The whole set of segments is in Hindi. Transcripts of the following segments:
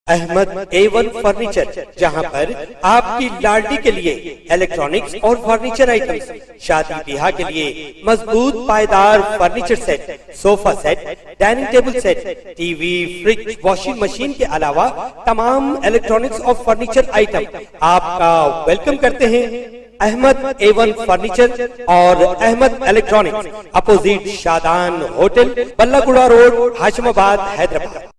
अहमद A1 फर्नीचर, जहां पर आपकी लाडली के लिए इलेक्ट्रॉनिक्स और फर्नीचर आइटम्स, शादी ब्याह के लिए मजबूत पायदार furniture set, sofa set, dining table set, TV, fridge, washing machine के अलावा तमाम इलेक्ट्रॉनिक्स और फर्नीचर आइटम आपका वेलकम करते हैं। अहमद A1 फर्नीचर और Ahmed electronics, opposite Shadan hotel, Ballaguda road, Hashimabad, Hyderabad.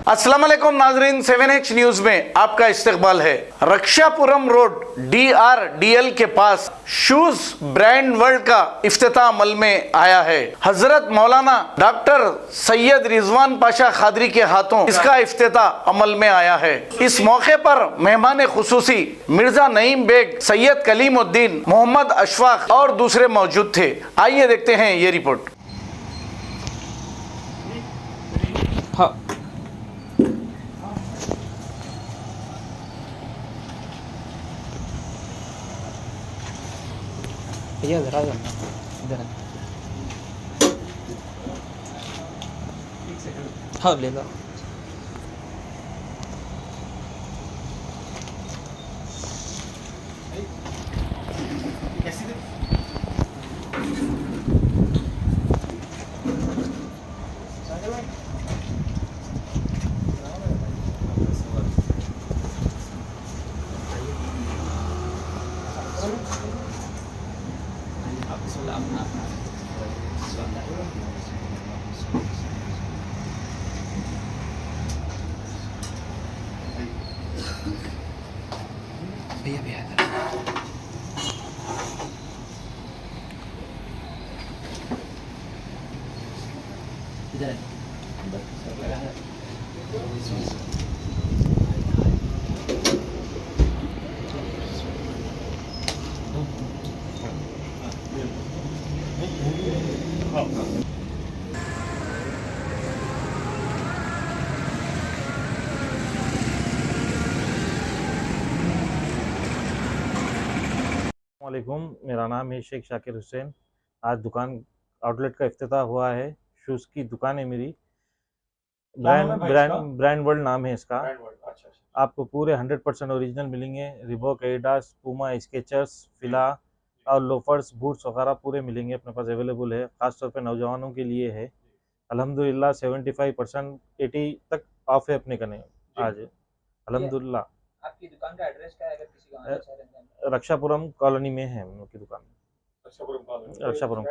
अस्सलाम वालेकुम नाजरीन, 7H न्यूज में आपका इस्तकबाल है। रक्षापुरम रोड DRDL के पास शूज ब्रांड वर्ल्ड का इफ्तिताह अमल में आया है। हजरत मौलाना डॉक्टर सैयद रिजवान पाशा खादरी के हाथों इसका इफ्तिताह अमल में आया है। इस मौके पर मेहमान खुसूसी मिर्जा नईम बेग, सैयद कलीमुद्दीन, मोहम्मद अशफाक और दूसरे मौजूद थे। आइए देखते हैं ये रिपोर्ट। हाँ। भैया इधर आ जाना, इधर हाँ ले लो। भैया भैया इधर वालेकुम, मेरा नाम है शेख शाकिर हुसैन। आज दुकान आउटलेट का इफ्तिताह हुआ है। शूज़ की दुकान है मेरी। ब्रांड वर्ल्ड नाम है इसका। अच्छा। आपको पूरे 100% ओरिजिनल मिलेंगे। रिबॉक, एडिडास, पूमा, स्केचर्स, फिला और लोफर्स, बूट्स वगैरह पूरे मिलेंगे। अपने पास अवेलेबल है। ख़ासतौर पे नौजवानों के लिए है। अल्हम्दुलिल्लाह 75% 80 तक ऑफ है अपने कने आज, अल्हम्दुलिल्लाह। आपकी दुकान का एड्रेस क्या है अगर किसी को आना चाहे? रक्षापुरम कॉलोनी में है हम लोग की दुकान। रक्षापुरम कॉलोनी। रक्षापुरम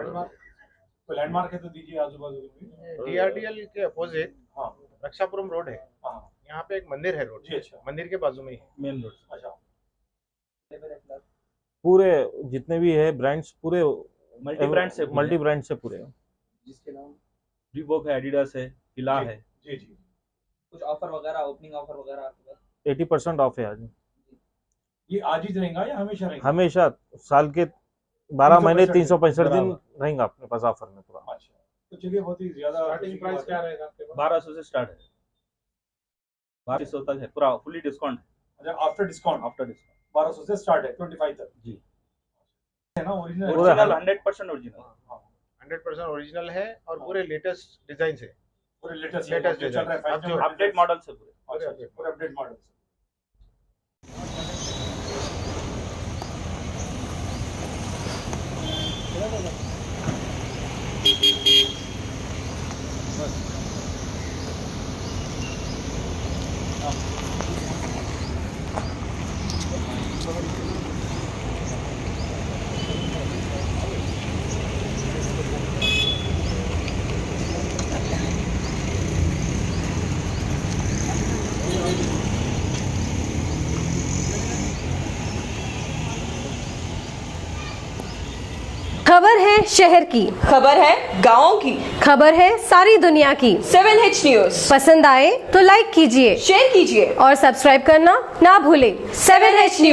लैंडमार्क है तो दीजिए आजू बाजू में। DRDL के अपोजिट हाँ रक्षापुरम रोड है। हाँ यहाँ पे एक मंदिर है रोड। जी अच्छा। मंदिर के बाजू में ही है मेन रोड। अच्छा। पूरे जितने भी है ब्रांड्स पूरे मल्टी ब्रांड से पूरे जिसके नाम रिबॉक है, एडिडास है, फिला है। जी जी। कुछ ऑफर वगैरह, ओपनिंग ऑफर वगैरह आपके पास? 80% ऑफ है आज। ये आज ही रहेगा या हमेशा रहेगा? हमेशा साल के 12 महीने 365 दिन रहेगा अपने पास ऑफर में पूरा। अच्छा, तो चलिए बहुत ही ज्यादा। स्टार्टिंग प्राइस क्या रहेगा आपके पास? 1200 से स्टार्ट है, 1200 तक है, पूरा फुली डिस्काउंट है। अच्छा, आफ्टर डिस्काउंट 1200 से स्टार्ट है 25 तक जी। है ना? Original 100% original. 100% ओरिजिनल है और पूरे लेटेस्ट डिजाइन है। पूरे लेटेस्ट चल रहा है। जो अपडेट मॉडल से पूरे। पूरे अपडेट मॉडल। खबर है शहर की, खबर है गाँव की, खबर है सारी दुनिया की। 7H न्यूज पसंद आए तो लाइक कीजिए, शेयर कीजिए और सब्सक्राइब करना ना भूलें। 7H news.